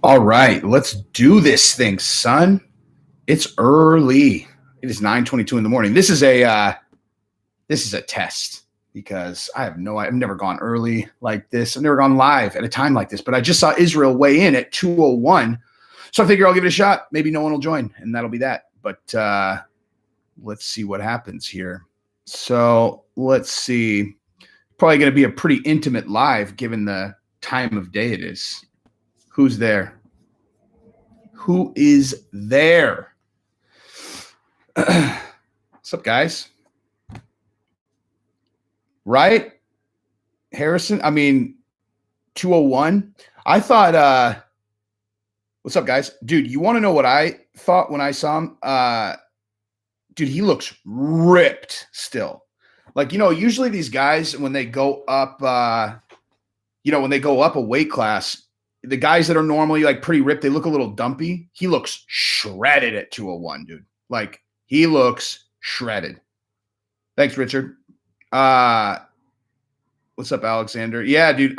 All right, let's do this thing, son. It's early. It is 9:22 in the morning. This is a test because I've never gone early like this. I've never gone live at a time like this, but I just saw Israel weigh in at 201. So I figure I'll give it a shot. Maybe no one will join, and that'll be that. But let's see what happens here. So let's see. Probably going to be a pretty intimate live given the time of day it is. Who's there? Who is there? What's up, guys? Right? Harrison, 201. I thought, what's up, guys? Dude, you want to know what I thought when I saw him? Dude, he looks ripped still. Like, usually these guys, when they go up, when they go up a weight class, the guys that are normally like pretty ripped, they look a little dumpy. He looks shredded at 201, dude. Like, he looks shredded. Thanks, Richard. What's up, Alexander? Yeah, dude.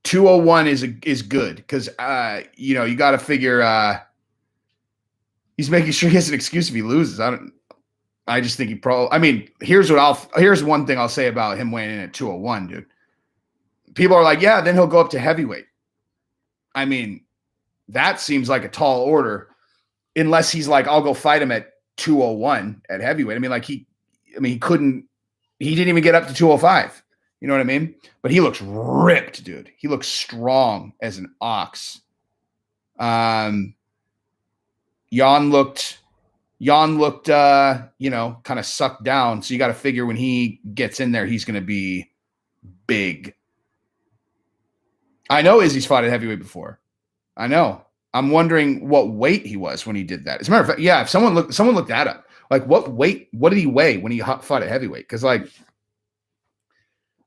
201 is good because you got to figure he's making sure he has an excuse if he loses. I just think he probably. Here's one thing I'll say about him weighing in at 201, dude. People are like, yeah, then he'll go up to heavyweight. That seems like a tall order, unless he's like, I'll go fight him at 201 at heavyweight. He didn't even get up to 205. You know what I mean? But he looks ripped, dude. He looks strong as an ox. Jan looked, kind of sucked down. So you got to figure when he gets in there, he's going to be big. I know Izzy's fought at heavyweight before. I know. I'm wondering what weight he was when he did that. As a matter of fact, yeah, if someone looked that up. Like, what did he weigh when he fought at heavyweight? Because, like,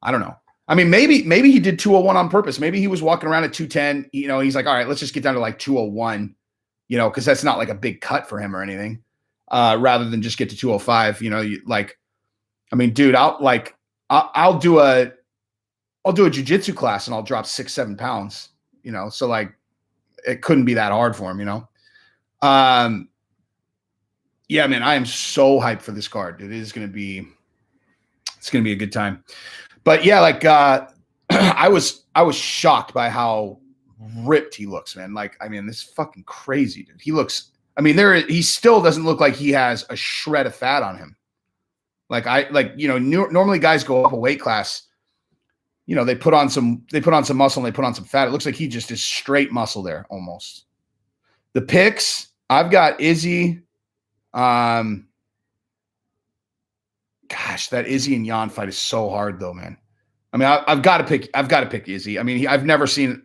I don't know. Maybe he did 201 on purpose. Maybe he was walking around at 210. He's like, all right, let's just get down to like 201, because that's not like a big cut for him or anything, rather than just get to 205. Dude, I'll do a jiu-jitsu class and I'll drop 6-7 pounds, so like it couldn't be that hard for him, Yeah, man, I am so hyped for this card. It's going to be a good time. But yeah, like, I was shocked by how ripped he looks, man. Like, this is fucking crazy, dude. He looks, he still doesn't look like he has a shred of fat on him. Normally guys go up a weight class, they put on some muscle and they put on some fat. It looks like he just is straight muscle there almost. The picks, I've got Izzy. Gosh, that Izzy and Jan fight is so hard though, man. I've got to pick Izzy. I've never seen,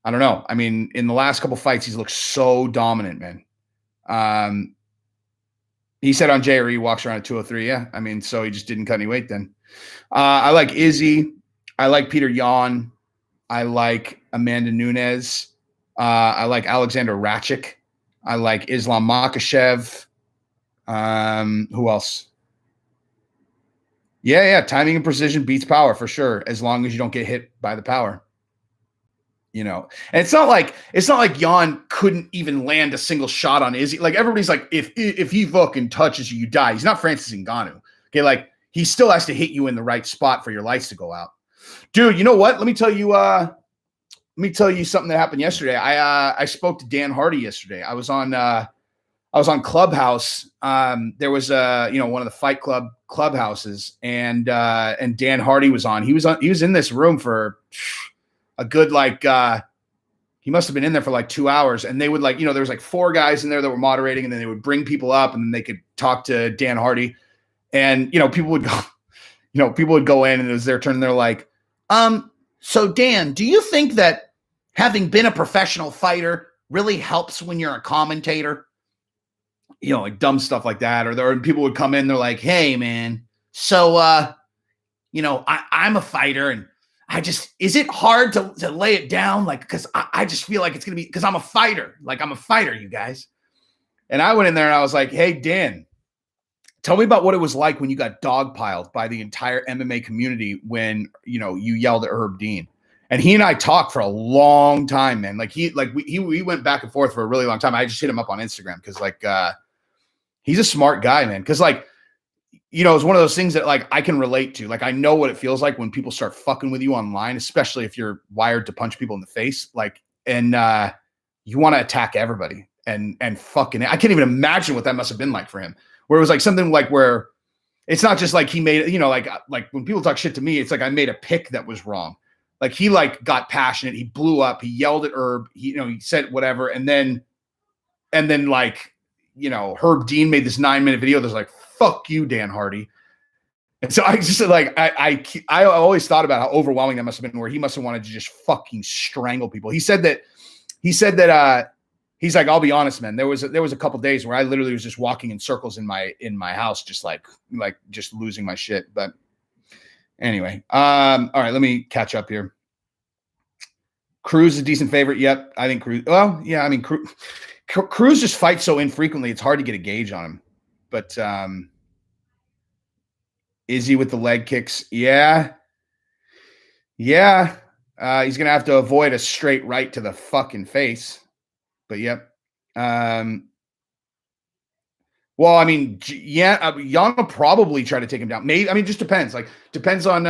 I don't know. In the last couple fights, he's looked so dominant, man. He said on Jay, he walks around at 203. Yeah. So he just didn't cut any weight then. I like Izzy. I like Peter Yan. I like Amanda Nunes. I like Alexander Ratchik. I like Islam Makhachev. Who else? Yeah. Timing and precision beats power for sure, as long as you don't get hit by the power. And it's not like Jan couldn't even land a single shot on Izzy. Like, everybody's like, if he fucking touches you, you die. He's not Francis Ngannou. Okay, like, he still has to hit you in the right spot for your lights to go out. Dude, you know what? Let me tell you something that happened yesterday. I spoke to Dan Hardy yesterday. I was on Clubhouse. There was one of the Fight Club clubhouses, and Dan Hardy was on. He was in this room for a good, like, he must have been in there for like 2 hours, and they would, like, there was like 4 guys in there that were moderating, and then they would bring people up, and then they could talk to Dan Hardy. And, people would go in, and it was their turn, and they're like, so Dan, do you think that having been a professional fighter really helps when you're a commentator? Like dumb stuff like that. Or people would come in, they're like, hey man, so, I'm a fighter, and is it hard to lay it down? Like, cause I just feel like it's going to be, cause I'm a fighter. Like, I'm a fighter, you guys. And I went in there and I was like, hey, Dan, tell me about what it was like when you got dogpiled by the entire MMA community when, you yelled at Herb Dean. And he and I talked for a long time, man. Like we went back and forth for a really long time. I just hit him up on Instagram because like he's a smart guy, man. Because like, you know, it's one of those things that like I can relate to. Like I know what it feels like when people start fucking with you online, especially if you're wired to punch people in the face. Like, and you want to attack everybody and fucking. I can't even imagine what that must have been like for him. Where it was like something like where it's not just like he made, you know, like when people talk shit to me, it's like I made a pick that was wrong. Like he like got passionate, he blew up, he yelled at Herb, he, you know, he said whatever, and then like, you know, Herb Dean made this 9-minute video that's like, fuck you, Dan Hardy. And so I just like I always thought about how overwhelming that must have been, where he must have wanted to just fucking strangle people. He said that he's like, I'll be honest, man. There was a couple days where I literally was just walking in circles in my house, just like just losing my shit. But anyway, all right, let me catch up here. Cruz is a decent favorite. Yep, I think Cruz. Well, yeah, I mean, Cruz just fights so infrequently; it's hard to get a gauge on him. But Izzy with the leg kicks, yeah. He's gonna have to avoid a straight right to the fucking face. But yep. Well, I mean, yeah, Jan will probably try to take him down. Maybe, I mean, just depends. Like, depends on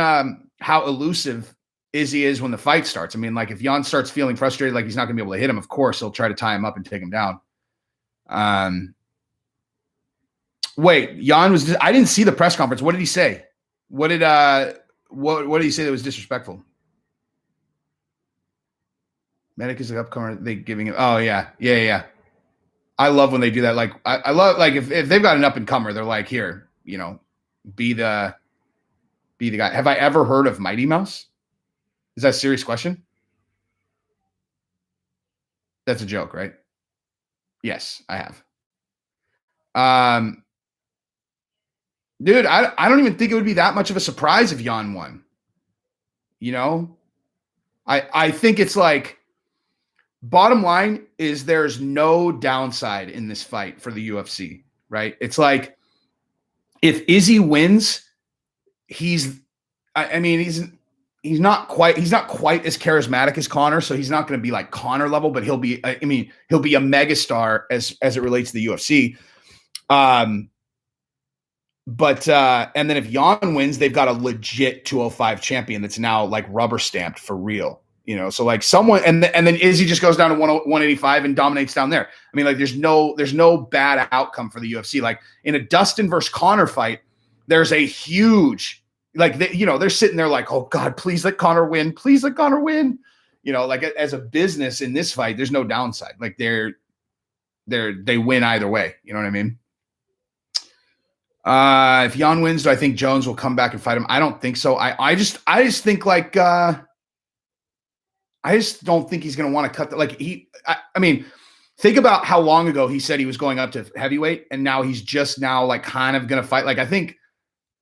how elusive Izzy is when the fight starts. I mean, like, if Jan starts feeling frustrated, like he's not gonna be able to hit him, of course he'll try to tie him up and take him down. Wait, Jan was. I didn't see the press conference. What did he say? What did he say that was disrespectful? Medic is an upcomer. They giving him. Oh yeah. I love when they do that. Like I love like if they've got an up and comer, they're like, here, you know, be the guy. Have I ever heard of Mighty Mouse? Is that a serious question? That's a joke, right? Yes, I have. Dude, I don't even think it would be that much of a surprise if Jan won. You know, I think it's like, bottom line is there's no downside in this fight for the UFC, right? It's like if Izzy wins, he's not quite as charismatic as Conor, so he's not going to be like Conor level, but he'll be a megastar as it relates to the UFC. But and then if Jan wins, they've got a legit 205 champion that's now like rubber stamped for real, you know. So like someone, and then Izzy just goes down to 185 and dominates down there. I mean, like there's no bad outcome for the UFC. Like in a Dustin versus Conor fight, there's a huge they're sitting there like, oh God, please let Conor win, please let Conor win. You know, like as a business in this fight, there's no downside. Like they win either way. You know what I mean? If Jan wins, do I think Jones will come back and fight him? I don't think so. I just think like I just don't think he's going to want to cut I mean, think about how long ago he said he was going up to heavyweight, and now he's just now like kind of going to fight. Like I think,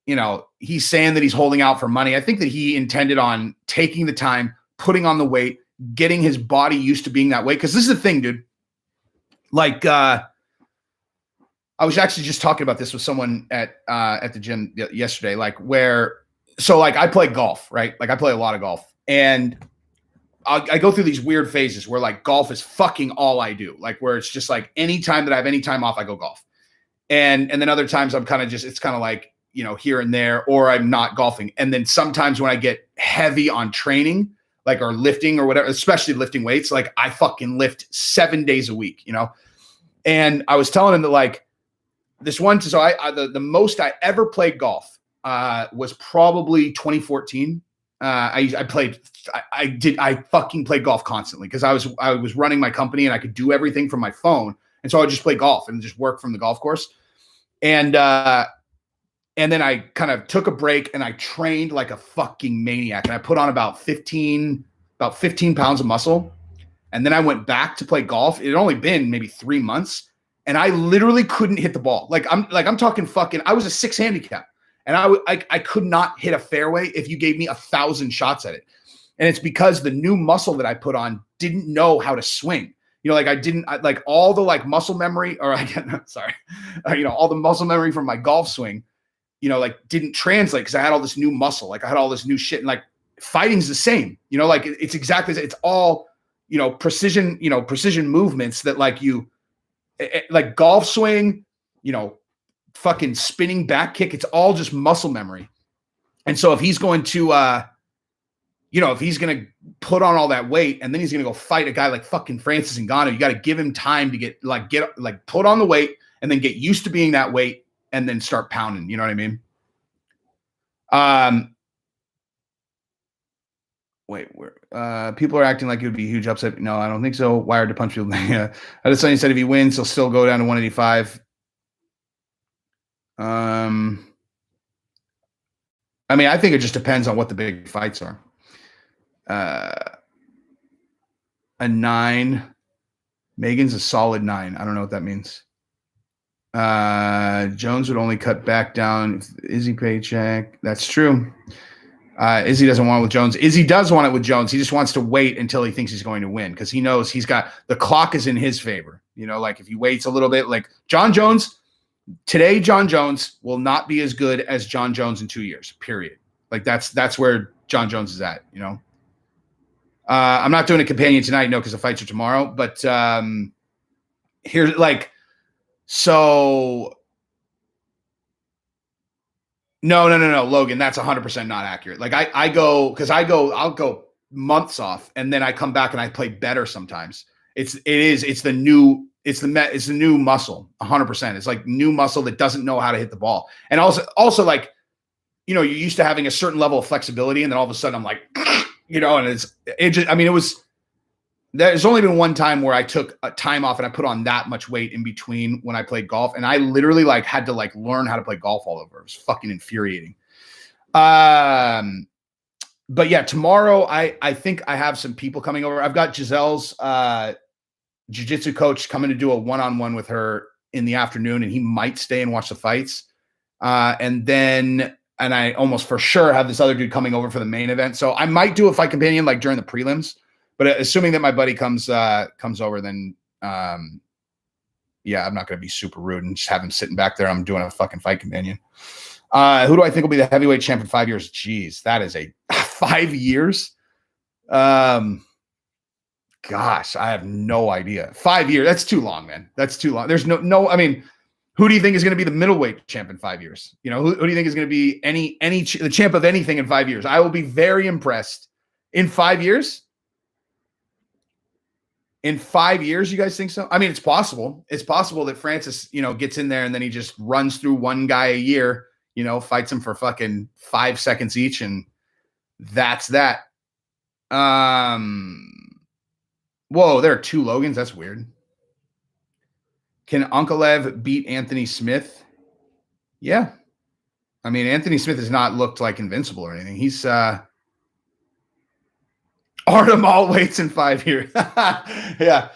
you know, he's saying that he's holding out for money. I think that he intended on taking the time, putting on the weight, getting his body used to being that weight. Because this is the thing, dude. Like I was actually just talking about this with someone at the gym yesterday, like I play golf, right? Like I play a lot of golf, and I go through these weird phases where like golf is fucking all I do. Like where it's just like anytime that I have any time off, I go golf. And then other times I'm kind of just, it's kind of like, you know, here and there, or I'm not golfing. And then sometimes when I get heavy on training, like, or lifting or whatever, especially lifting weights, like I fucking lift 7 days a week, you know? And I was telling him that like, this one, so the most I ever played golf was probably 2014. I fucking played golf constantly because I was running my company and I could do everything from my phone, and so I would just play golf and just work from the golf course. And then I kind of took a break and I trained like a fucking maniac, and I put on about 15 pounds of muscle, and then I went back to play golf. It had only been maybe 3 months. And I literally couldn't hit the ball. I'm talking fucking, I was a 6 handicap, and I could not hit a fairway if you gave me 1,000 shots at it. And it's because the new muscle that I put on didn't know how to swing. You know, like all the like muscle memory, or you know, all the muscle memory from my golf swing, you know, like didn't translate because I had all this new muscle. Like I had all this new shit. And like, fighting's the same. Like it's exactly, it's all, precision, precision movements that like like golf swing, fucking spinning back kick. It's all just muscle memory. And so if he's going to, if he's going to put on all that weight and then he's going to go fight a guy like fucking Francis Ngannou, you got to give him time to get put on the weight and then get used to being that weight and then start pounding. You know what I mean? Wait, people are acting like it would be a huge upset. No, I don't think so. Wired to punch people. Adesanya said if he wins, he'll still go down to 185. I mean, I think it just depends on what the big fights are. A 9. Megan's a solid 9. I don't know what that means. Jones would only cut back down if Izzy paycheck. That's true. Izzy doesn't want it with Jones. Izzy does want it with Jones. He just wants to wait until he thinks he's going to win because he knows he's got the clock is in his favor. Like if he waits a little bit, like Jon Jones, today Jon Jones will not be as good as Jon Jones in 2 years, period. Like that's where Jon Jones is at, I'm not doing a companion tonight, no, because the fights are tomorrow. But here's like, so no, Logan, that's 100% not accurate. Like I'll go months off and then I come back and I play better sometimes. It's the new muscle, 100%. It's like new muscle that doesn't know how to hit the ball. And also like, you're used to having a certain level of flexibility and then all of a sudden I'm like, and there's only been one time where I took a time off and I put on that much weight in between when I played golf. And I literally like had to like learn how to play golf all over. It was fucking infuriating. But yeah, tomorrow I think I have some people coming over. I've got Giselle's jiu-jitsu coach coming to do a one-on-one with her in the afternoon, and he might stay and watch the fights. And I almost for sure have this other dude coming over for the main event. So I might do a fight companion like during the prelims, but assuming that my buddy comes over, then yeah, I'm not going to be super rude and just have him sitting back there. I'm doing a fucking fight companion. Who do I think will be the heavyweight champ in 5 years? Jeez, that is a 5 years. Gosh, I have no idea. 5 years. That's too long, man. That's too long. There's no, I mean, who do you think is going to be the middleweight champ in 5 years? Who do you think is going to be the champ of anything in 5 years? I will be very impressed. In 5 years? In 5 years, you guys think so? I mean, it's possible. It's possible that Francis, gets in there and then he just runs through one guy a year, fights him for fucking 5 seconds each, and that's that. Whoa, there are 2 Logans. That's weird. Can Ankalaev beat Anthony Smith? Yeah. I mean, Anthony Smith has not looked like invincible or anything. He's Artem all weights in 5 years. Yeah.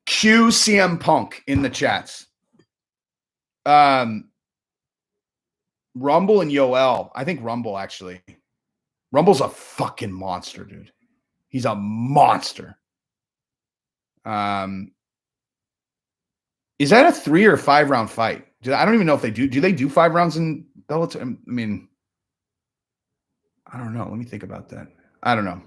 Q CM Punk in the chats. Rumble and Yoel. I think Rumble, actually. Rumble's a fucking monster, dude. He's a monster. Is that a 3 or 5 round fight? I don't even know if they do. Do they do 5 rounds in Bellator? I mean, I don't know. Let me think about that. I don't know.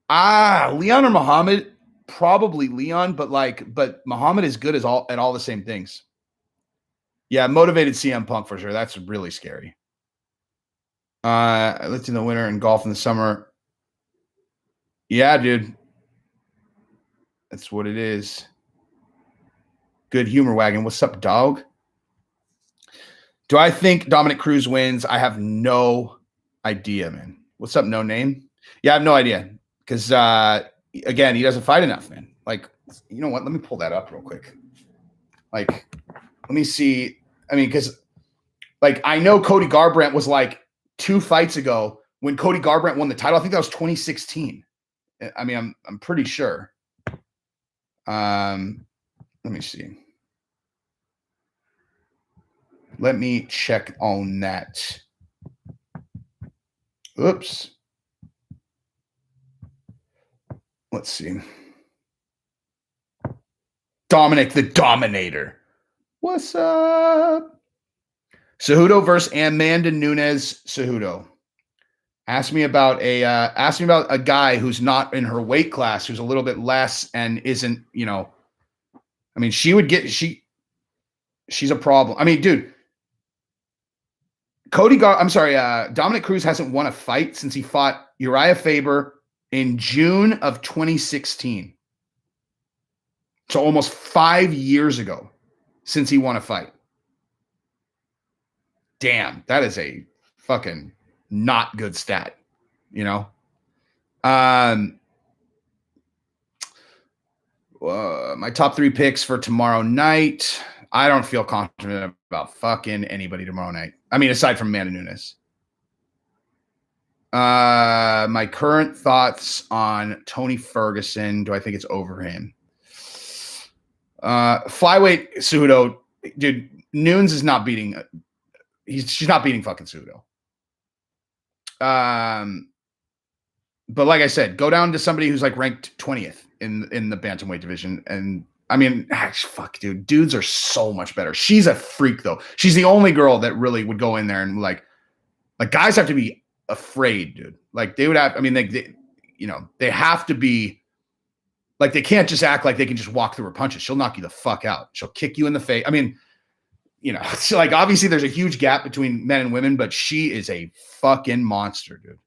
Leon or Muhammad? Probably Leon, but Muhammad is good at all the same things. Yeah, motivated CM Punk for sure. That's really scary. I lived in the winter and golf in the summer. Yeah, dude. That's what it is. Good humor wagon. What's up, dog? Do I think Dominic Cruz wins? I have no idea, man. What's up, no name? Yeah, I have no idea. Because, again, he doesn't fight enough, man. Like, you know what? Let me pull that up real quick. Like, let me see. I mean, because, like, I know Cody Garbrandt was, like, 2 fights ago when Cody Garbrandt won the title. I think that was 2016. I mean, I'm pretty sure. Let me see. Let me check on that. Oops. Let's see. Dominic the Dominator. What's up? Cejudo versus Amanda Nunes. Cejudo. Ask me about a guy who's not in her weight class, who's a little bit less and isn't, I mean, she's a problem. I mean, dude, Dominic Cruz hasn't won a fight since he fought Uriah Faber in June of 2016. So almost 5 years ago since he won a fight. Damn, that is a fucking not good stat, my top 3 picks for tomorrow night. I don't feel confident about fucking anybody tomorrow night. I mean, aside from Amanda Nunes. My current thoughts on Tony Ferguson. Do I think it's over him? Flyweight Cejudo, dude. Nunes is not beating. She's not beating fucking Cejudo. But like I said, go down to somebody who's like ranked 20th in the bantamweight division, and I mean, fuck, dude. Dudes are so much better. She's a freak, though. She's the only girl that really would go in there and like guys have to be afraid, dude. Like they would have. I mean, they have to be. Like they can't just act like they can just walk through her punches. She'll knock you the fuck out. She'll kick you in the face. I mean, it's like obviously there's a huge gap between men and women, but she is a fucking monster, dude.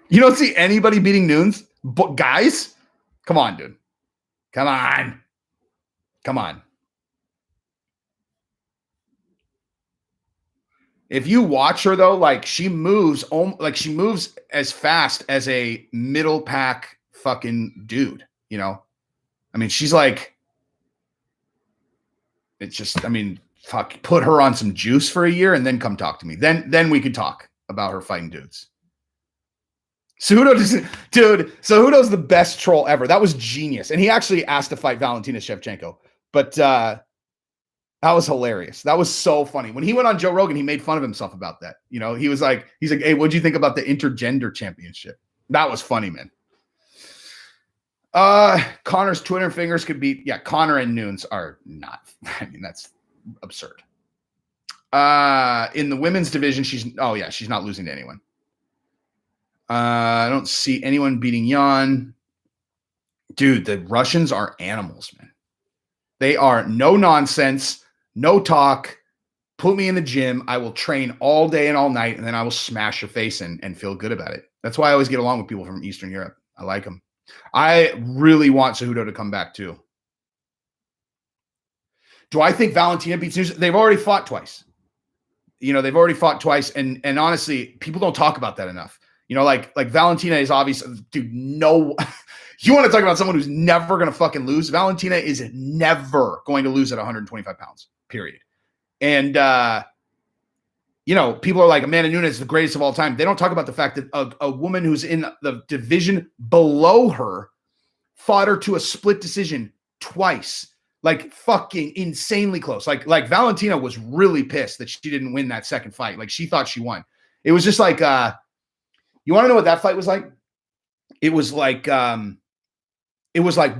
You don't see anybody beating Nunes, but guys, come on, dude. Come on. If you watch her though, like she moves as fast as a middle pack fucking dude, I mean, she's like, it's just, I mean, fuck, put her on some juice for a year and then come talk to me. Then we could talk about her fighting dudes. Cejudo's the best troll ever. That was genius. And he actually asked to fight Valentina Shevchenko, but that was hilarious. That was so funny. When he went on Joe Rogan, he made fun of himself about that. He's like, hey, what'd you think about the intergender championship? That was funny, man. Connor's Twitter fingers could be, Connor and Nunes are not. I mean, that's absurd. In the women's division, she's not losing to anyone. I don't see anyone beating Jan. Dude, the Russians are animals, man. They are no nonsense, no talk. Put me in the gym. I will train all day and all night, and then I will smash your face and feel good about it. That's why I always get along with people from Eastern Europe. I like them. I really want Cejudo to come back too. Do I think Valentina beats Nunes? They've already fought twice. And honestly, people don't talk about that enough. Like Valentina is obvious. Dude, no. You want to talk about someone who's never going to fucking lose? Valentina is never going to lose at 125 pounds, period. And, people are like, Amanda Nunes is the greatest of all time. They don't talk about the fact that a woman who's in the division below her fought her to a split decision twice. Like fucking insanely close. Like Valentina was really pissed that she didn't win that second fight. Like she thought she won. It was just like, you want to know what that fight was like? It was like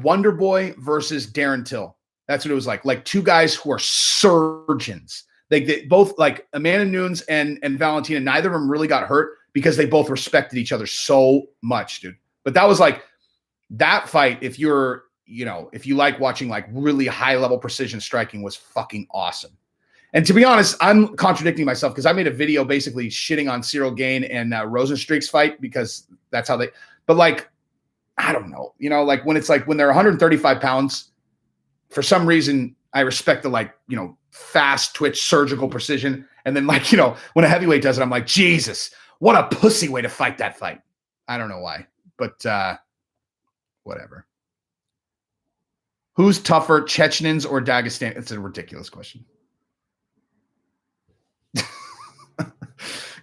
Wonder Boy versus Darren Till. That's what it was like. Like two guys who are surgeons. They both, like Amanda Nunes and Valentina, neither of them really got hurt because they both respected each other so much, dude. But that was like that fight. If you like watching like really high level precision striking, was fucking awesome. And to be honest, I'm contradicting myself because I made a video basically shitting on Cyril Gane and Rosenstreik's fight because that's how but like, I don't know, like when they're 135 pounds, for some reason, I respect the fast twitch surgical precision. And then when a heavyweight does it, I'm like, Jesus, what a pussy way to fight that fight. I don't know why, but whatever. Who's tougher, Chechnans or Dagestan? It's a ridiculous question.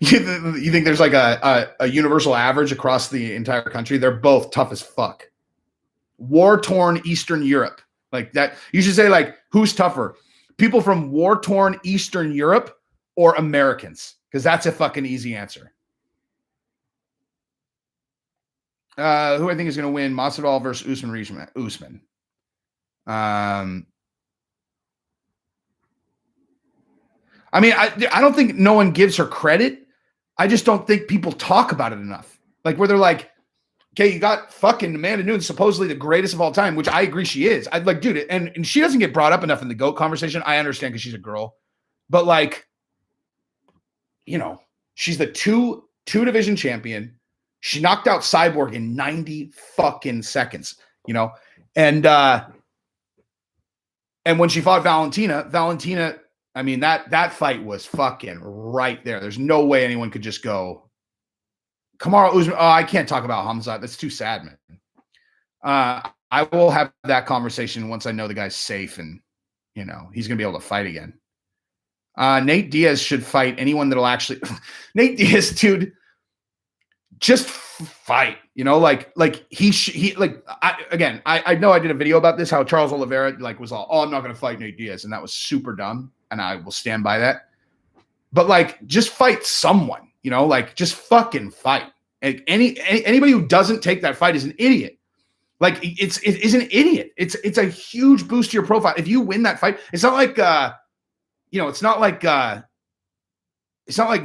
You think there's like a universal average across the entire country? They're both tough as fuck. War-torn Eastern Europe. Like that. You should say like, who's tougher? People from war-torn Eastern Europe or Americans? Because that's a fucking easy answer. Who I think is going to win? Masvidal versus Usman. I mean, I don't think no one gives her credit. I just don't think people talk about it enough. Like where they're like, okay, you got fucking Amanda Nunes, supposedly the greatest of all time, which I agree she is. I'd like, dude, and she doesn't get brought up enough in the GOAT conversation. I understand because she's a girl, but like, you know, she's the two division champion. She knocked out Cyborg in 90 fucking seconds, you know, and when she fought Valentina, I mean, that fight was fucking right there. There's no way anyone could just go, Kamaru Usman. Oh, I can't talk about Hamzat. That's too sad, man. I will have that conversation once I know the guy's safe and, you know, he's going to be able to fight again. Nate Diaz should fight anyone that'll actually – Nate Diaz, dude, just fight. You know, I know I did a video about this, how Charles Oliveira like was all, oh, I'm not going to fight Nate Diaz. And that was super dumb. And I will stand by that. But like, just fight someone, you know, like just fucking fight. And anybody who doesn't take that fight is an idiot. Like it is an idiot. It's a huge boost to your profile. If you win that fight, it's not like, you know, it's not like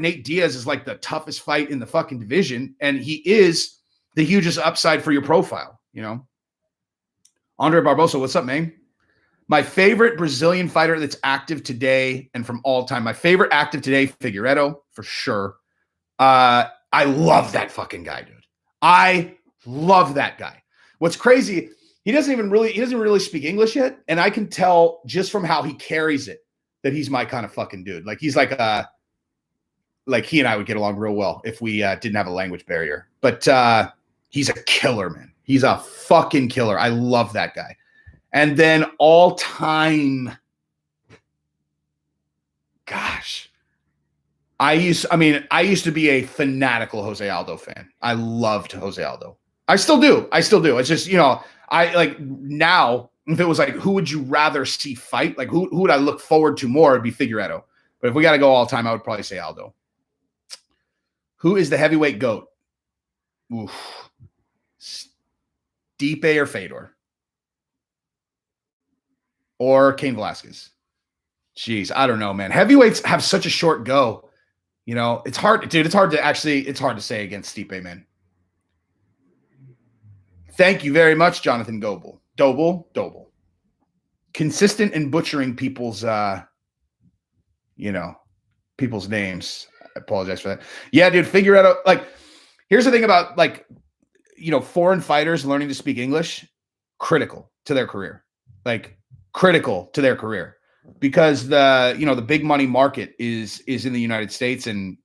Nate Diaz is like the toughest fight in the fucking division. And he is the hugest upside for your profile, you know. Andre Barbosa, what's up, man? My favorite Brazilian fighter that's active today and from all time. My favorite active today, Figueiredo, for sure. I love that fucking guy, dude. I love that guy. What's crazy, he doesn't really speak English yet. And I can tell just from how he carries it that he's my kind of fucking dude. Like he's like he and I would get along real well if we didn't have a language barrier. But he's a killer, man. He's a fucking killer. I love that guy. And then all time, gosh, I used to be a fanatical Jose Aldo fan. I loved Jose Aldo. I still do. It's just, you know, I like now, if it was like, who would you rather see fight? Like who would I look forward to more? It'd be Figueiredo. But if we got to go all time, I would probably say Aldo. Who is the heavyweight GOAT? Oof. Stipe or Fedor? Or Cain Velasquez? Jeez, I don't know, man. Heavyweights have such a short go. You know, it's hard, dude. It's hard to say against Stipe, man. Thank you very much, Jonathan Doble. Consistent in butchering people's, people's names. I apologize for that. Yeah, dude, Figueiredo. Like, here's the thing about like, you know, foreign fighters learning to speak English, critical to their career. Like, critical to their career. Because the big money market is in the United States. And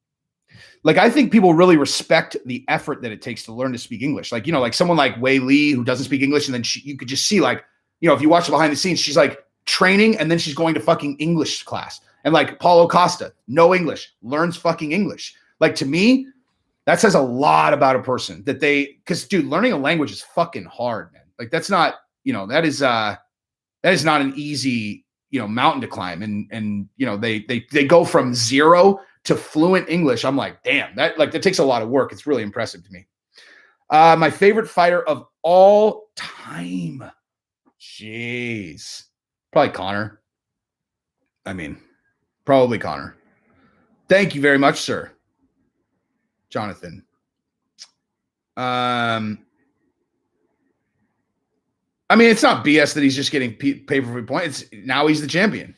like, I think people really respect the effort that it takes to learn to speak English. Like, you know, like someone like Wei Li who doesn't speak English. And then you could just see like, you know, if you watch the behind the scenes, she's like training and then she's going to fucking English class. And like Paulo Costa, no English, learns fucking English. Like to me, that says a lot about a person because dude, learning a language is fucking hard, man. Like that's not, you know, that is not an easy, you know, mountain to climb. And, you know, they go from zero to fluent English. I'm like, damn, that takes a lot of work. It's really impressive to me. My favorite fighter of all time. Jeez. Probably Conor. I mean, probably Conor. Thank you very much, sir. Jonathan. I mean, it's not BS that he's just getting pay-per-view points. Now he's the champion.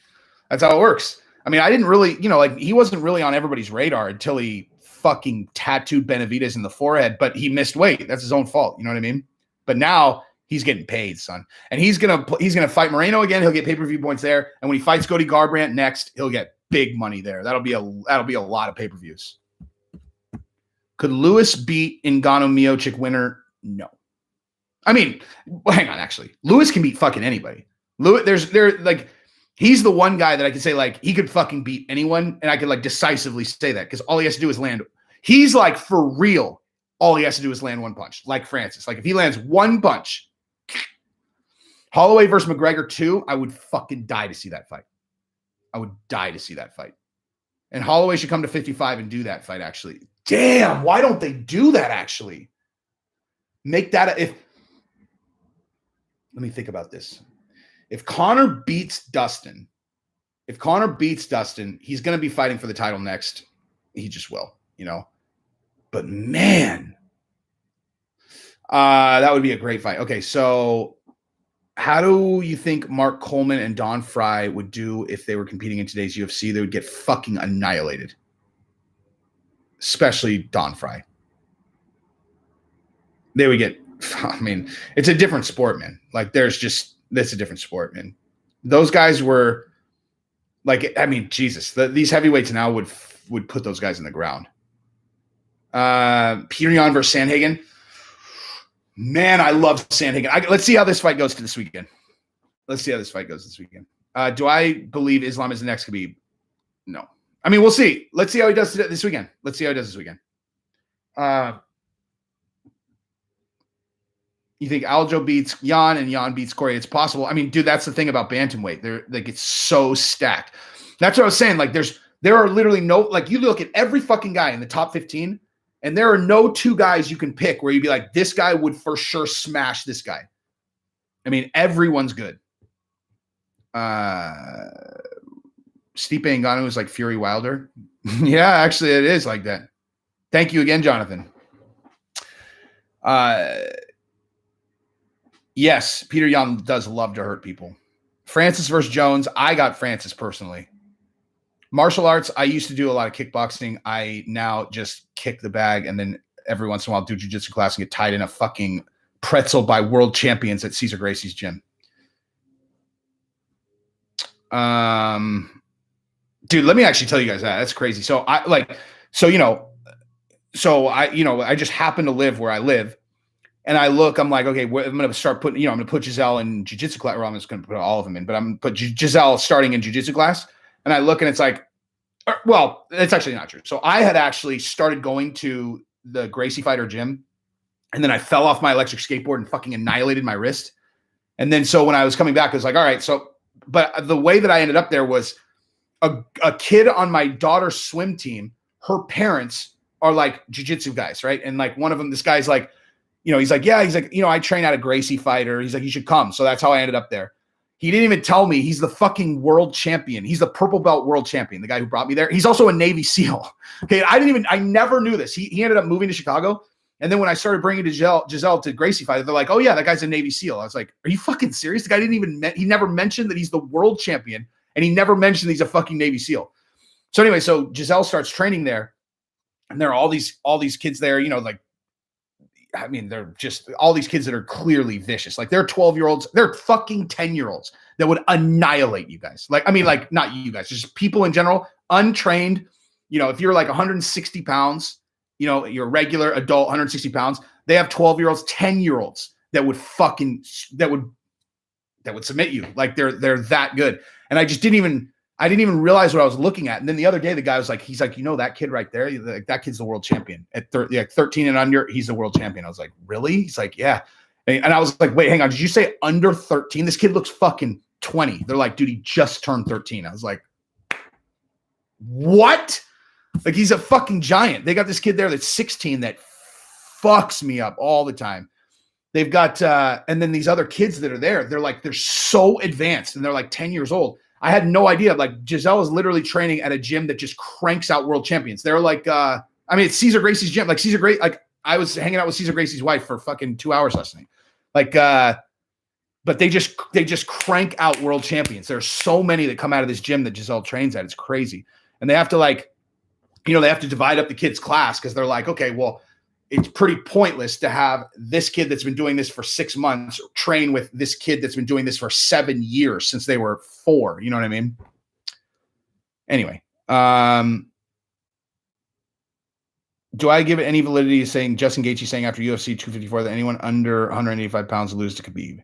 That's how it works. I mean, I didn't really, you know, like he wasn't really on everybody's radar until he fucking tattooed Benavidez in the forehead, but he missed weight. That's his own fault. You know what I mean? But now he's getting paid, son. And he's gonna fight Moreno again. He'll get pay-per-view points there. And when he fights Cody Garbrandt next, he'll get big money there. That'll be a lot of pay-per-views. Could Lewis beat Ngannou Miocic winner? No. I mean, well, hang on, actually. Lewis can beat fucking anybody. Lewis, he's the one guy that I could say, like, he could fucking beat anyone, and I could, like, decisively say that, because all he has to do is land. He's, like, for real, all he has to do is land one punch, like Francis. Like, if he lands one punch, Holloway versus McGregor 2, I would fucking die to see that fight. I would die to see that fight. And Holloway should come to 55 and do that fight, actually. Damn, why don't they do that, actually? Make that if. Let me think about this. If Conor beats Dustin, he's going to be fighting for the title next. He just will, But man, that would be a great fight. Okay, so how do you think Mark Coleman and Don Fry would do if they were competing in today's UFC? They would get fucking annihilated, especially Don Fry. They would get. I mean, it's a different sport, man. Like, that's a different sport, man. Those guys were like, I mean, Jesus, these heavyweights now would put those guys in the ground. Peter Yan versus Sandhagen. Man, I love Sandhagen. Let's see how this fight goes this weekend. Do I believe Islam is the next Khabib? No. I mean, we'll see. Let's see how he does this weekend. You think Aljo beats Yan and Yan beats Corey? It's possible. I mean, dude, that's the thing about bantamweight. They're like, it's so stacked. That's what I was saying. Like, there are literally no, like, you look at every fucking guy in the top 15, and there are no two guys you can pick where you'd be like, this guy would for sure smash this guy. I mean, everyone's good. Stipe Ngannou is like Fury Wilder. Yeah, actually, it is like that. Thank you again, Jonathan. Yes, Peter Yan does love to hurt people. Francis versus Jones. I got Francis personally. Martial arts. I used to do a lot of kickboxing. I now just kick the bag and then every once in a while do jiu-jitsu class and get tied in a fucking pretzel by world champions at Cesar Gracie's gym. Dude, let me actually tell you guys that. That's crazy. So I just happen to live where I live. And I look, I'm like, okay, I'm going to start putting, I'm going to put Giselle in jiu-jitsu class, or I'm just going to put all of them in, but I'm going to put Giselle starting in jiu-jitsu class. And I look and it's like, well, it's actually not true. So I had actually started going to the Gracie Fighter gym, and then I fell off my electric skateboard and fucking annihilated my wrist. And then so when I was coming back, I was like, all right, but the way that I ended up there was a kid on my daughter's swim team, her parents are like jiu-jitsu guys, right? And like one of them, this guy's like, he's like, I train at a Gracie Fighter. He's like, you should come. So that's how I ended up there. He didn't even tell me he's the fucking world champion. He's the purple belt world champion, the guy who brought me there. He's also a Navy SEAL. Okay, I never knew this. He ended up moving to Chicago. And then when I started bringing Giselle to Gracie Fighter, they're like, oh yeah, that guy's a Navy SEAL. I was like, are you fucking serious? The guy he never mentioned that he's the world champion. And he never mentioned he's a fucking Navy SEAL. So anyway, so Giselle starts training there. And there are all these kids there, they're just all these kids that are clearly vicious. Like they're 12-year-olds, they're fucking 10-year-olds that would annihilate you guys. Like not you guys, just people in general, untrained. If you're like 160 pounds, you're a regular adult, 160 pounds. They have 12-year-olds, 10-year-olds that would submit you. Like they're that good. And I didn't even realize what I was looking at. And then the other day, the guy was like, he's like, that kid right there, that kid's the world champion at 13 and under. He's the world champion. I was like, really? He's like, yeah. And I was like, wait, hang on. Did you say under 13? This kid looks fucking 20. They're like, dude, he just turned 13. I was like, what? Like he's a fucking giant. They got this kid there that's 16 that fucks me up all the time. They've got, and then these other kids that are there, they're so advanced and they're like 10 years old. I had no idea. Like Giselle is literally training at a gym that just cranks out world champions. They're like, it's Cesar Gracie's gym. Like like I was hanging out with Cesar Gracie's wife for fucking 2 hours last night. Like, but they just crank out world champions. There's so many that come out of this gym that Giselle trains at. It's crazy. And they have to they have to divide up the kids' class because they're like, okay, well, it's pretty pointless to have this kid that's been doing this for 6 months train with this kid that's been doing this for 7 years since they were 4. You know what I mean? Anyway, do I give it any validity to saying Justin Gaethje saying after UFC 254 that anyone under 185 pounds will lose to Khabib?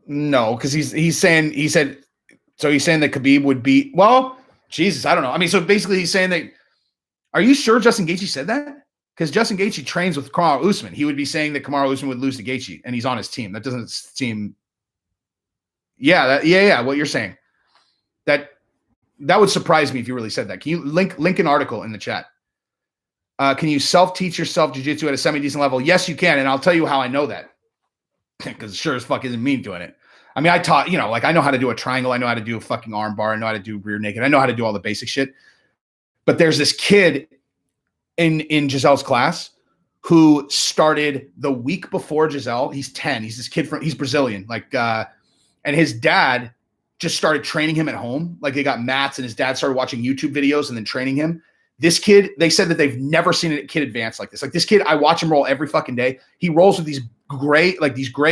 No, because he's saying that Khabib would beat. Well, Jesus, I don't know. I mean, so basically he's saying that. Are you sure Justin Gaethje said that? Because Justin Gaethje trains with Kamaru Usman. He would be saying that Kamaru Usman would lose to Gaethje, and he's on his team. That doesn't seem. Yeah. What you're saying, that would surprise me if you really said that. Can you link an article in the chat? Can you self-teach yourself jiu-jitsu at a semi-decent level? Yes, you can. And I'll tell you how I know that. Because sure as fuck isn't me doing it. I mean, I taught, like I know how to do a triangle. I know how to do a fucking arm bar. I know how to do rear naked. I know how to do all the basic shit. But there's this kid in Giselle's class who started the week before Giselle. He's 10. He's this kid he's Brazilian. And his dad just started training him at home. Like they got mats and his dad started watching YouTube videos and then training him. This kid, they said that they've never seen a kid advance like this. Like this kid, I watch him roll every fucking day. He rolls with these gray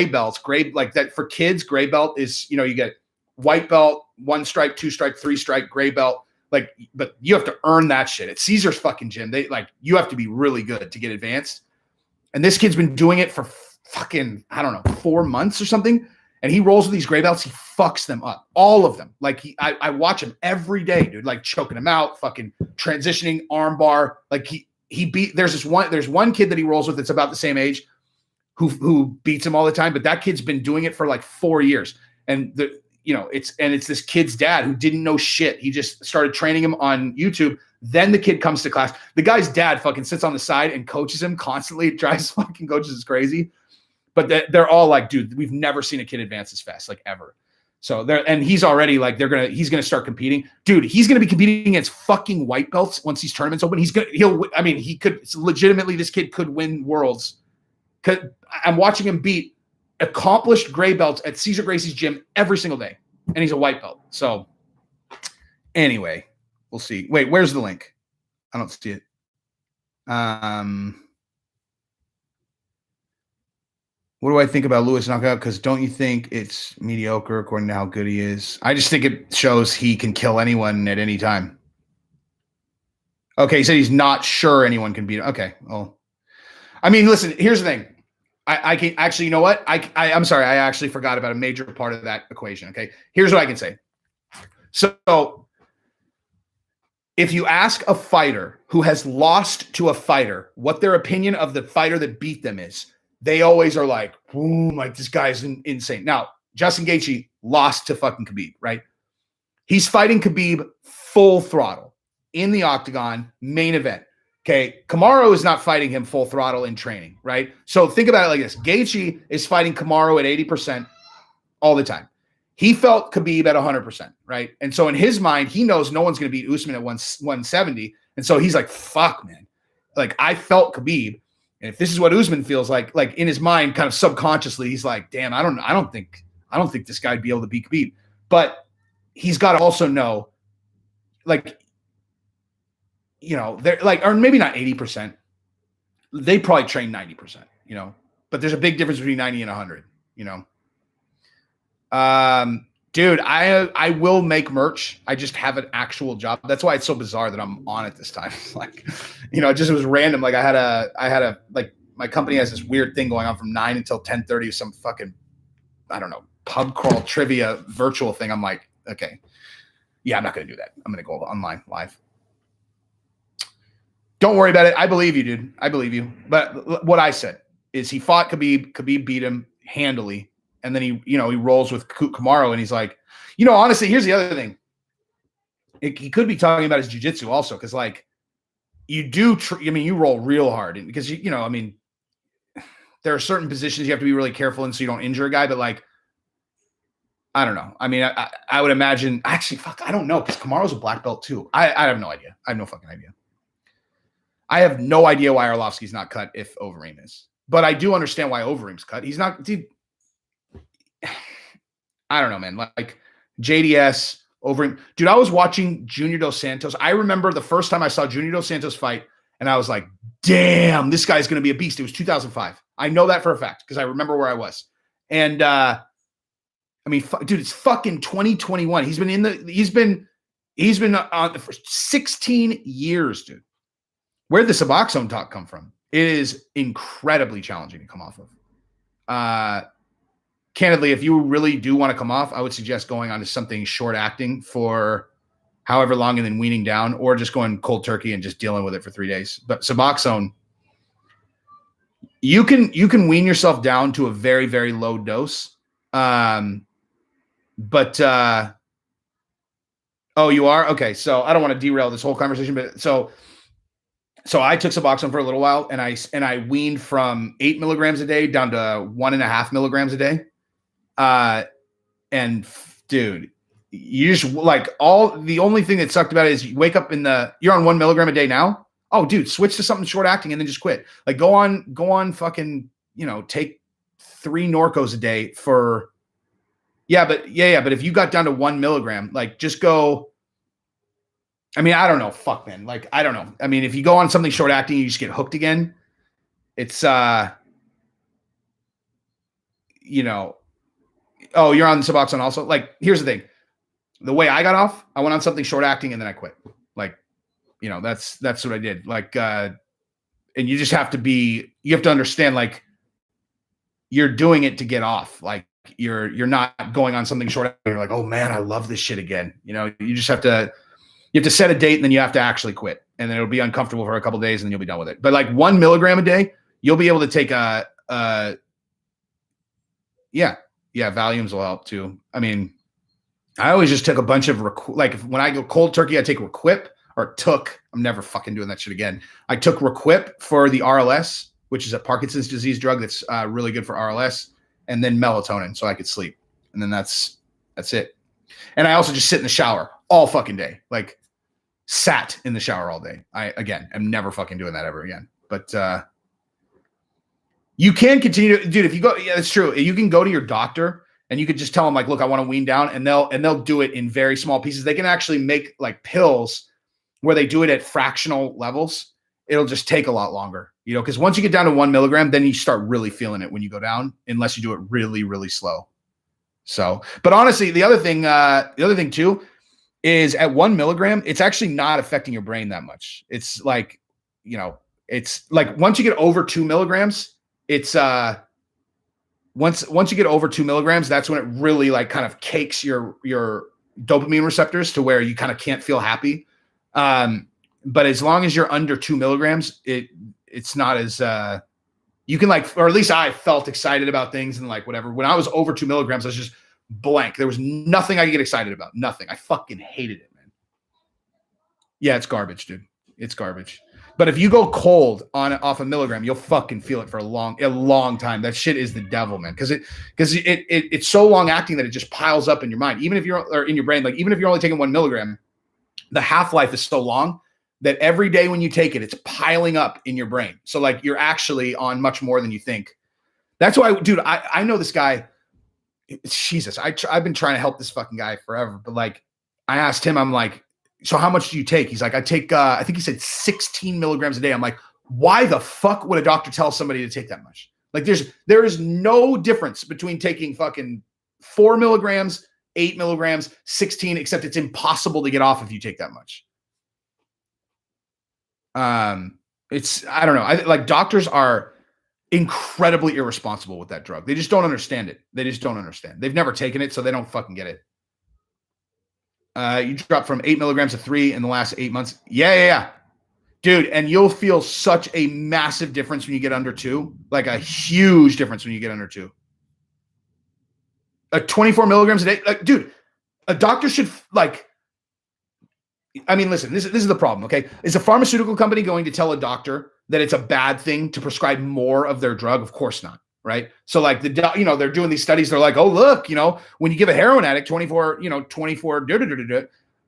belts. Like that for kids, gray belt is, you get white belt, 1 stripe, 2 stripe, 3 stripe, gray belt. But you have to earn that shit. At Caesar's fucking gym, you have to be really good to get advanced. And this kid's been doing it for fucking, I don't know, 4 months or something. And he rolls with these gray belts. He fucks them up. All of them. I watch him every day, dude, choking him out, fucking transitioning arm bar. There's one kid that he rolls with that's about the same age who beats him all the time. But that kid's been doing it for 4 years. And it's this kid's dad who didn't know shit. He just started training him on YouTube. Then the kid comes to class. The guy's dad fucking sits on the side and coaches him constantly. It drives fucking coaches is crazy. But they're all like, dude, we've never seen a kid advance this fast, ever. So he's already he's gonna start competing. Dude, he's gonna be competing against fucking white belts once these tournaments open. This kid could win worlds. Cause I'm watching him beat accomplished gray belts at Cesar Gracie's gym every single day. And he's a white belt. So anyway, we'll see. Wait, where's the link? I don't see it. What do I think about Lewis knockout? Because don't you think it's mediocre according to how good he is? I just think it shows he can kill anyone at any time. Okay, he said he's not sure anyone can beat him. Okay, well, I mean, listen, here's the thing. I can actually, you know what? I'm sorry, I actually forgot about a major part of that equation. Okay, here's what I can say. So if you ask a fighter who has lost to a fighter what their opinion of the fighter that beat them is, they always are like, boom, this guy's insane. Now, Justin Gaethje lost to fucking Khabib, right? He's fighting Khabib full throttle in the octagon, main event. Okay, Kamaru is not fighting him full throttle in training, right? So think about it like this. Gaethje is fighting Kamaru at 80% all the time. He felt Khabib at 100%, right? And so in his mind, he knows no one's going to beat Usman at 170. And so he's like, fuck, man. I felt Khabib. And if this is what Usman feels like in his mind, kind of subconsciously, he's like, damn, I don't think this guy'd be able to beat Khabib. But he's got to also know, they're or maybe not 80%. They probably train 90%, but there's a big difference between 90 and 100, Dude, I will make merch. I just have an actual job. That's why it's so bizarre that I'm on it this time. It was random. I had a my company has this weird thing going on from 9 until 10:30, some fucking, I don't know, pub crawl trivia virtual thing. I'm like, okay, yeah, I'm not going to do that. I'm going to go online live. Don't worry about it. I believe you, dude. I believe you. But what I said is he fought Khabib. Khabib beat him handily. And then he rolls with Kamaru, and he's like, honestly, here's the other thing. He could be talking about his jiu-jitsu also, because you roll real hard, and because there are certain positions you have to be really careful in so you don't injure a guy. But I don't know. I mean, I would imagine. Actually, fuck, I don't know, because Kamaru's a black belt too. I have no idea. I have no fucking idea. I have no idea why Arlovsky's not cut if Overeem is, but I do understand why Overeem's cut. He's not, dude. I don't know, man. JDS, Overeem. Dude, I was watching Junior Dos Santos. I remember the first time I saw Junior Dos Santos fight, and I was like, damn, this guy's going to be a beast. It was 2005. I know that for a fact because I remember where I was. And, dude, it's fucking 2021. He's been on for 16 years, dude. Where'd the Suboxone talk come from? It is incredibly challenging to come off of. Candidly, if you really do want to come off, I would suggest going on to something short acting for however long and then weaning down, or just going cold turkey and just dealing with it for 3 days. But Suboxone, you can wean yourself down to a very, very low dose. Oh, you are? Okay. So I don't want to derail this whole conversation, but so So I took Suboxone for a little while, and I weaned from 8 milligrams a day down to 1.5 milligrams a day. And dude, you just like the only thing that sucked about it is you wake up you're on 1 milligram a day now. Oh, dude, switch to something short acting and then just quit. Like go on fucking, take 3 Norcos a day for, but if you got down to 1 milligram, like just go. I mean, I don't know. Fuck, man. Like, I don't know. I mean, if you go on something short acting, you just get hooked again. It's, oh, you're on Suboxone also. Like, here's the thing. The way I got off, I went on something short acting and then I quit. Like, that's what I did. Like, and you just have to understand, like, you're doing it to get off. Like, you're not going on something short acting. You're like, oh man, I love this shit again. You just have to set a date and then you have to actually quit. And then it'll be uncomfortable for a couple of days and then you'll be done with it. But like 1 milligram a day, you'll be able to take Valiums will help too. I mean, I always just took a bunch of, when I go cold turkey, I take Requip I'm never fucking doing that shit again. I took Requip for the RLS, which is a Parkinson's disease drug that's really good for RLS, and then melatonin so I could sleep. And then that's it. And I also just sit in the shower all fucking day. Like, sat in the shower all day. I'm never fucking doing that ever again. But you can continue to, dude, if you go, it's true. You can go to your doctor and you could just tell them, like, look, I want to wean down, and they'll do it in very small pieces. They can actually make like pills where they do it at fractional levels. It'll just take a lot longer, because once you get down to 1 milligram, then you start really feeling it when you go down, unless you do it really, really slow. So, but honestly, the other thing too, is at 1 milligram, it's actually not affecting your brain that much. It's like, it's like once you get over 2 milligrams, it's once you get over 2 milligrams, that's when it really like kind of cakes your dopamine receptors to where you kind of can't feel happy. But as long as you're under 2 milligrams, it's not as you can like, or at least I felt excited about things and like whatever. When I was over 2 milligrams, I was just blank. There was nothing I could get excited about. Nothing. I fucking hated it, man. Yeah, it's garbage, dude. It's garbage. But if you go cold off a milligram, you'll fucking feel it for a long time. That shit is the devil, man. Because it's so long acting that it just piles up in your mind. Even if or in your brain, like even if you're only taking 1 milligram, the half-life is so long that every day when you take it, it's piling up in your brain. So like you're actually on much more than you think. That's why, dude, I know this guy. Jesus, I've been trying to help this fucking guy forever. But like, I asked him, I'm like, so how much do you take? He's like, I take, I think he said 16 milligrams a day. I'm like, why the fuck would a doctor tell somebody to take that much? Like there is no difference between taking fucking 4 milligrams, 8 milligrams, 16, except it's impossible to get off if you take that much. I don't know. Like doctors are incredibly irresponsible with that drug. They just don't understand it. They just don't understand. They've never taken it, so they don't fucking get it. You dropped from 8 milligrams to 3 in the last 8 months. Yeah. Dude, and you'll feel such a massive difference when you get under 2. Like a huge difference when you get under 2. 24 milligrams a day. Like, dude, a doctor should like, I mean, listen, this is the problem, okay? Is a pharmaceutical company going to tell a doctor that it's a bad thing to prescribe more of their drug? Of course not, right? So like they're doing these studies. They're like, oh, look, when you give a heroin addict 24,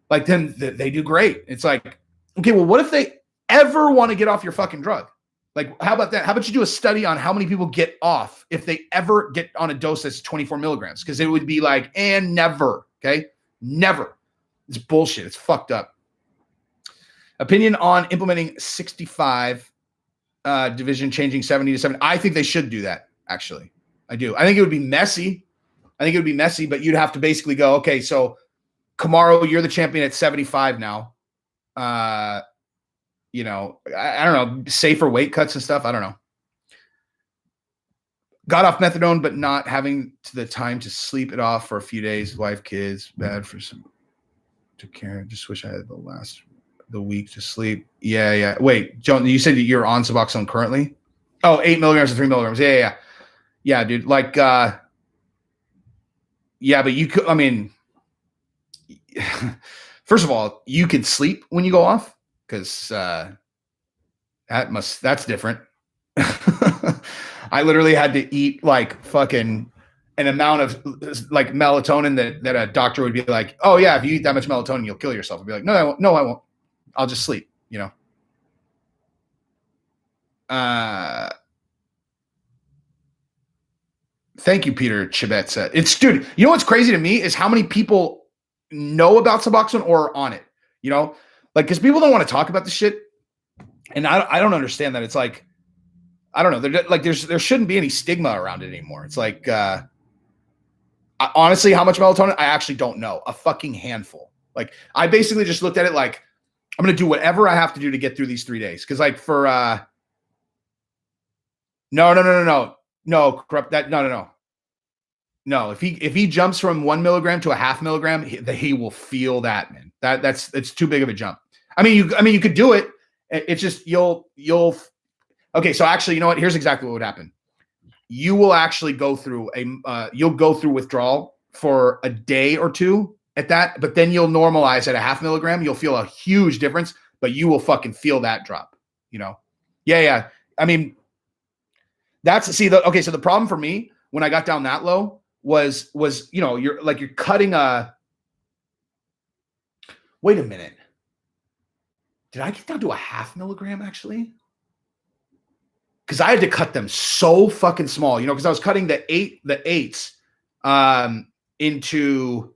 like then they do great. It's like, okay, well, what if they ever want to get off your fucking drug? Like, how about that? How about you do a study on how many people get off if they ever get on a dose that's 24 milligrams? Because it would be like, and never, okay? Never. It's bullshit. It's fucked up. Opinion on implementing 65 division, changing 70 to 7. I think they should do that, actually. I do. I think it would be messy. But you'd have to basically go, okay, so Kamaru, you're the champion at 75 now. I don't know, safer weight cuts and stuff. I don't know. Got off methadone, but not having the time to sleep it off for a few days. Wife, kids, bad for some. Took care. Just wish I had the week to sleep. Yeah. Wait, Joan, you said that you're on Suboxone currently? Oh, 8 milligrams to 3 milligrams. Yeah. Yeah, dude. Like, yeah, but you could, I mean, first of all, you can sleep when you go off because That's different. I literally had to eat like fucking an amount of like melatonin that a doctor would be like, oh yeah, if you eat that much melatonin, you'll kill yourself. I'd be like, no, I won't. No, I won't. I'll just sleep, you know? Thank you, Peter Chibet said. It's dude, you know what's crazy to me is how many people know about Suboxone or are on it, you know? Like, because people don't want to talk about the shit. And I don't understand that. It's like, I don't know. Like, there shouldn't be any stigma around it anymore. It's like, honestly, how much melatonin? I actually don't know. A fucking handful. Like, I basically just looked at it like, I'm going to do whatever I have to do to get through these 3 days. Because, like, for, no, corrupt that. No. No, if he jumps from 1 milligram to a half milligram, he will feel that, man. It's too big of a jump. I mean, you could do it. It's just you'll. Okay, so actually, you know what? Here's exactly what would happen. You will actually go through you'll go through withdrawal for a day or two at that, but then you'll normalize at a half milligram. You'll feel a huge difference, but you will fucking feel that drop. You know? Yeah. I mean, so the problem for me when I got down that low was you know, you're cutting wait a minute. Did I get down to a half milligram actually? Because I had to cut them so fucking small, you know, because I was cutting the eights into,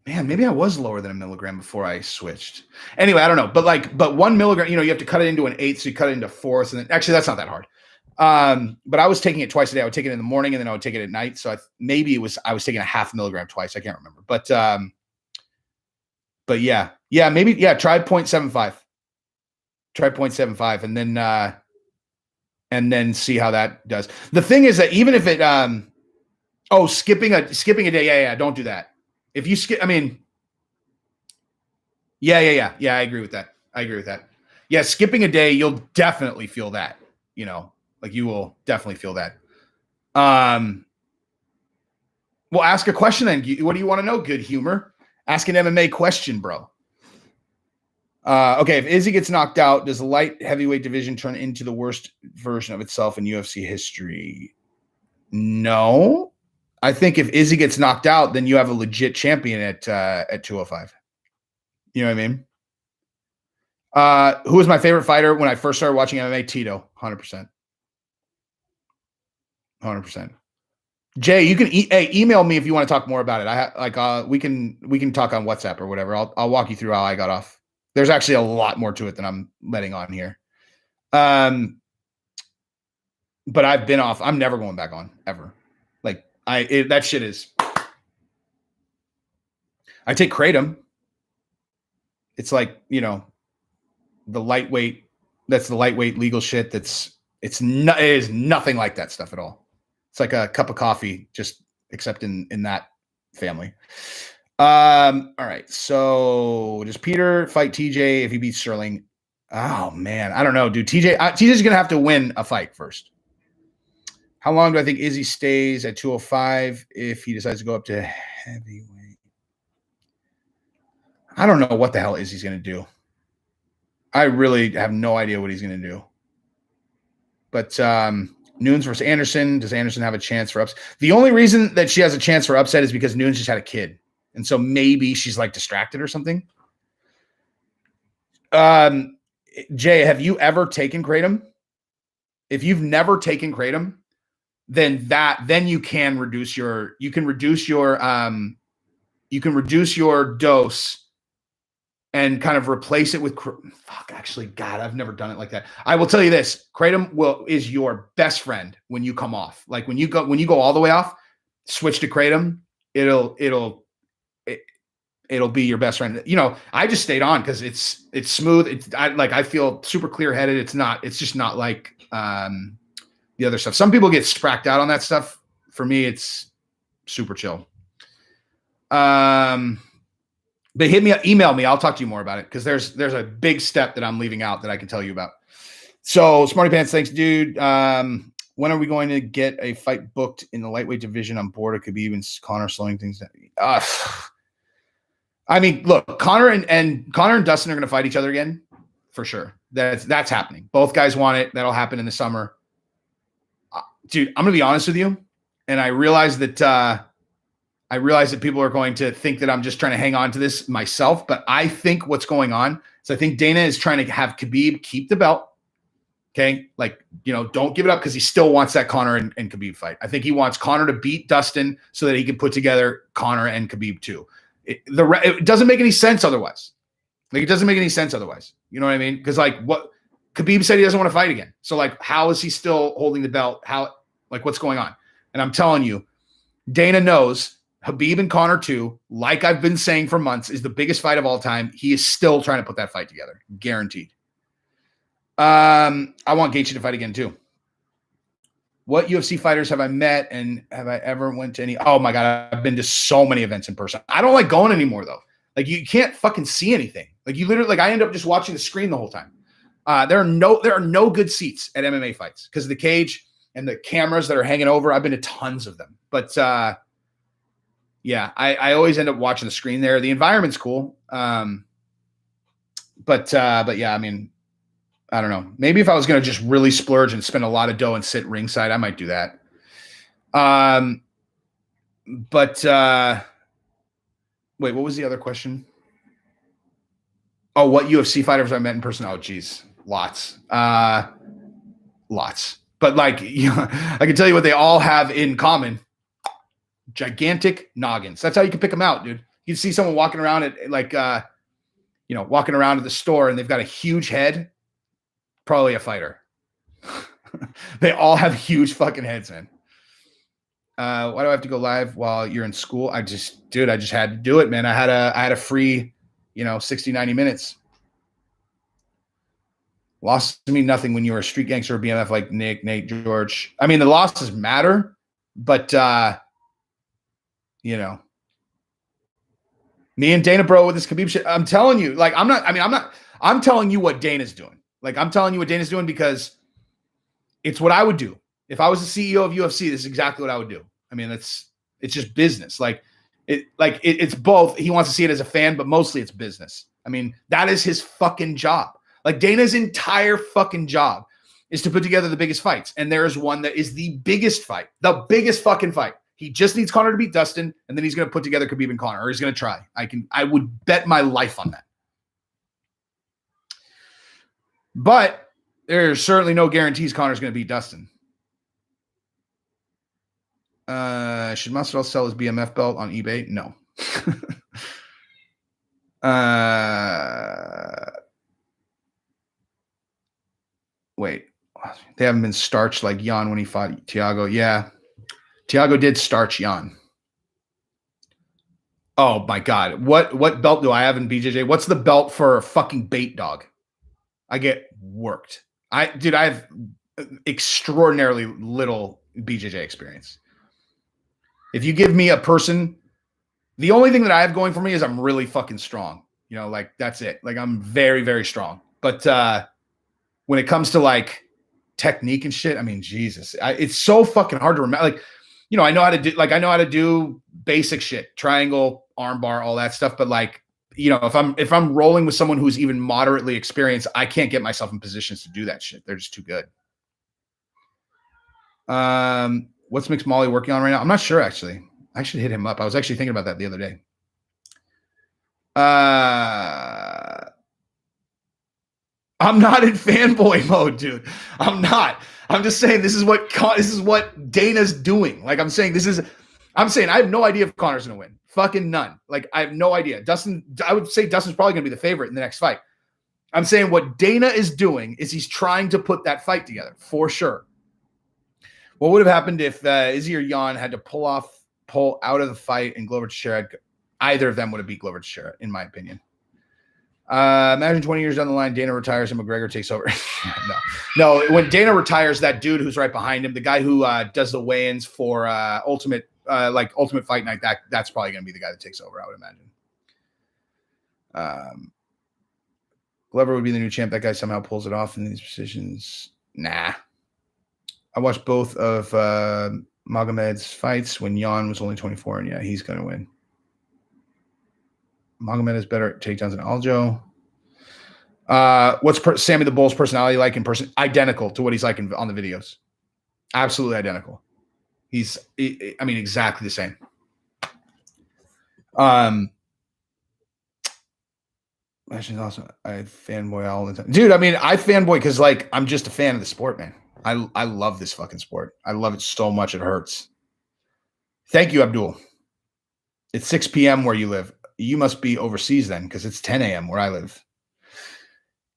man, maybe I was lower than a milligram before I switched. Anyway, I don't know, but 1 milligram, you know, you have to cut it into an eighth, so you cut it into fourths, and then actually that's not that hard. But I was taking it twice a day. I would take it in the morning and then I would take it at night. So maybe I was taking a half milligram twice. I can't remember, but yeah, maybe, try 0.75. Try 0.75 and then see how that does. The thing is that even if it, skipping a day. Yeah. Don't do that. If you skip, I mean, yeah. I agree with that. Yeah. Skipping a day, you'll definitely feel that, you know, like you will definitely feel that. Well, ask a question then. What do you want to know? Good humor. Ask an MMA question, bro. Okay, if Izzy gets knocked out, does the light heavyweight division turn into the worst version of itself in UFC history? No. I think if Izzy gets knocked out, then you have a legit champion at 205. You know what I mean? Who was my favorite fighter when I first started watching MMA? Tito, 100%. 100%. Jay, you can email me if you want to talk more about it. We can talk on WhatsApp or whatever. I'll walk you through how I got off. There's actually a lot more to it than I'm letting on here. But I've been off. I'm never going back on ever. Like that shit is. I take kratom. It's like, you know, the lightweight. That's the lightweight legal shit. It is nothing like that stuff at all. It's like a cup of coffee, just except in that family. All right. So does Peter fight TJ if he beats Sterling? Oh man, I don't know, dude. TJ's gonna have to win a fight first. How long do I think Izzy stays at 205 if he decides to go up to heavyweight? I don't know what the hell Izzy's gonna do. I really have no idea what he's gonna do. But Nunes versus Anderson. Does Anderson have a chance for upset? The only reason that she has a chance for upset is because Nunes just had a kid. And so maybe she's like distracted or something. Jay, have you ever taken kratom? If you've never taken kratom, then you can reduce your dose and kind of replace it with actually, God, I've never done it like that. I will tell you this: kratom is your best friend when you come off. Like when you go all the way off, switch to kratom. It'll be your best friend. You know, I just stayed on because it's smooth. I feel super clear headed. It's just not like the other stuff. Some people get spracked out on that stuff. For me, it's super chill. But email me. I'll talk to you more about it because there's a big step that I'm leaving out that I can tell you about. So Smarty Pants, thanks, dude. When are we going to get a fight booked in the lightweight division? I'm bored. It could be even Connor slowing things down. I mean, look, Connor and Dustin are going to fight each other again. for sure. That's happening. Both guys want it. That'll happen in the summer. Dude, I'm gonna be honest with you, and I realize that people are going to think that I'm just trying to hang on to this myself, but I think what's going on is I think Dana is trying to have Khabib keep the belt. Okay, like, don't give it up because he still wants that Conor and Khabib fight. I think he wants Conor to beat Dustin so that he can put together Conor and Khabib too. It doesn't make any sense otherwise. Like, it doesn't make any sense otherwise. You know what I mean? Because what Khabib said, he doesn't want to fight again. So how is he still holding the belt? What's going on? And I'm telling you, Dana knows Khabib and Conor too, like I've been saying for months, is the biggest fight of all time. He is still trying to put that fight together. Guaranteed. I want Gaethje to fight again too. What UFC fighters have I met, and have I ever went to any? Oh my God, I've been to so many events in person. I don't like going anymore though. Like, you can't fucking see anything. Like, you literally, I end up just watching the screen the whole time. There are no good seats at MMA fights because of the cage and the cameras that are hanging over. I've been to tons of them, but yeah, I always end up watching the screen there. The environment's cool. But yeah, I mean, I don't know. Maybe if I was going to just really splurge and spend a lot of dough and sit ringside, I might do that. Wait, what was the other question? Oh, what UFC fighters I met in person? Oh, geez. Lots. Lots. But I can tell you what they all have in common. Gigantic noggins. That's how you can pick them out, dude. You see someone walking around at walking around to the store and they've got a huge head. Probably a fighter. They all have huge fucking heads, man. Why do I have to go live while you're in school? I just had to do it, man. I had a free, 60, 90 minutes. Lost to me nothing when you were a street gangster or BMF like Nick, Nate, George. I mean, the losses matter, but me and Dana, bro, with this Khabib shit, I'm telling you, I'm telling you what Dana's doing. I'm telling you what Dana's doing because it's what I would do. If I was the CEO of UFC, this is exactly what I would do. I mean, it's just business. It's both. He wants to see it as a fan, but mostly it's business. I mean, that is his fucking job. Dana's entire fucking job is to put together the biggest fights. And there is one that is the biggest fight, the biggest fucking fight. He just needs Conor to beat Dustin, and then he's going to put together Khabib and Conor, or he's going to try. I would bet my life on that. But there's certainly no guarantees Conor's going to beat Dustin. Should Masvidal sell his BMF belt on eBay? No. Wait. They haven't been starched like Jan when he fought Thiago. Yeah. Thiago did starch Jan. Oh, my God. What belt do I have in BJJ? What's the belt for a fucking bait dog? I get worked. I have extraordinarily little BJJ experience. If you give me a person, the only thing that I have going for me is I'm really fucking strong. That's it. I'm very, very strong. But when it comes to technique and shit, I mean, Jesus, it's so fucking hard to remember. I know how to do basic shit, triangle, armbar, all that stuff. But if I'm rolling with someone who's even moderately experienced, I can't get myself in positions to do that shit. They're just too good. What's Mixed Molly working on right now? I'm not sure, actually. I should hit him up. I was actually thinking about that the other day. I'm not in fanboy mode, dude. I'm not. I'm just saying this is what Dana's doing. I'm saying I have no idea if Conor's going to win. Fucking none. I have no idea. I would say Dustin's probably going to be the favorite in the next fight. I'm saying what Dana is doing is he's trying to put that fight together for sure. What would have happened if Izzy or Jan had to pull out of the fight and Glover Teixeira? Either of them would have beat Glover Teixeira, in my opinion. Imagine 20 years down the line, Dana retires and McGregor takes over. No. When Dana retires, that dude who's right behind him, the guy who does the weigh-ins for Ultimate Fight Night, that's probably going to be the guy that takes over, I would imagine. Glover would be the new champ. That guy somehow pulls it off in these positions. Nah. I watched both of Magomed's fights when Jan was only 24, and yeah, he's going to win. Magomed is better at takedowns than Aljo. What's Sammy the Bull's personality like in person? Identical to what he's like on the videos. Absolutely identical. I mean, exactly the same. That's awesome. I fanboy all the time, dude. I mean, I fanboy because like I'm just a fan of the sport, man. I love this fucking sport. I love it so much it hurts. Thank you, Abdul. It's 6 p.m. where you live. You must be overseas then, because it's 10 a.m. where I live.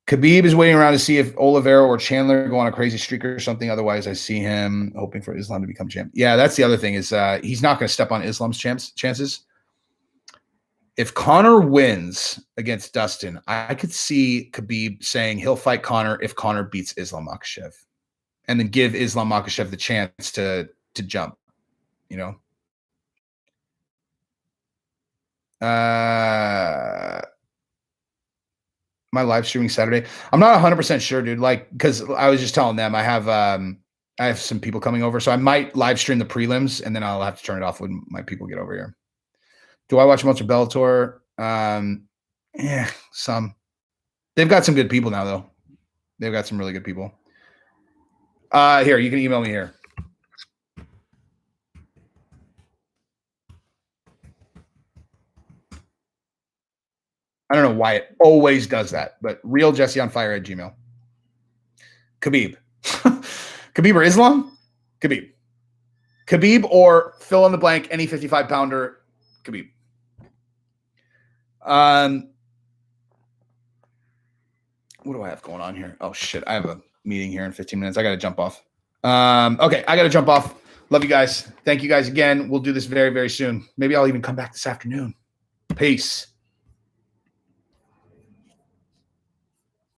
Khabib is waiting around to see if Oliveira or Chandler go on a crazy streak or something. Otherwise, I see him hoping for Islam to become champ. Yeah, that's the other thing is he's not going to step on Islam's chances. If Conor wins against Dustin, I could see Khabib saying he'll fight Conor if Conor beats Islam Makhachev, and then give Islam Makhachev the chance to jump. You know. My live streaming Saturday. I'm not 100% sure, dude. Like, because I was just telling them I have some people coming over, so I might live stream the prelims, and then I'll have to turn it off when my people get over here. Do I watch most of Bellator? Yeah, some. They've got some good people now, though. They've got some really good people. Here, you can email me here. I don't know why it always does that, but real Jesse on fire at Gmail. Khabib. Khabib or Islam? Khabib. Khabib or fill in the blank, any 55 pounder, Khabib. What do I have going on here? Oh shit, I have a meeting here in 15 minutes. I got to jump off. Okay, I got to jump off. Love you guys. Thank you guys again. We'll do this very, very soon. Maybe I'll even come back this afternoon. Peace.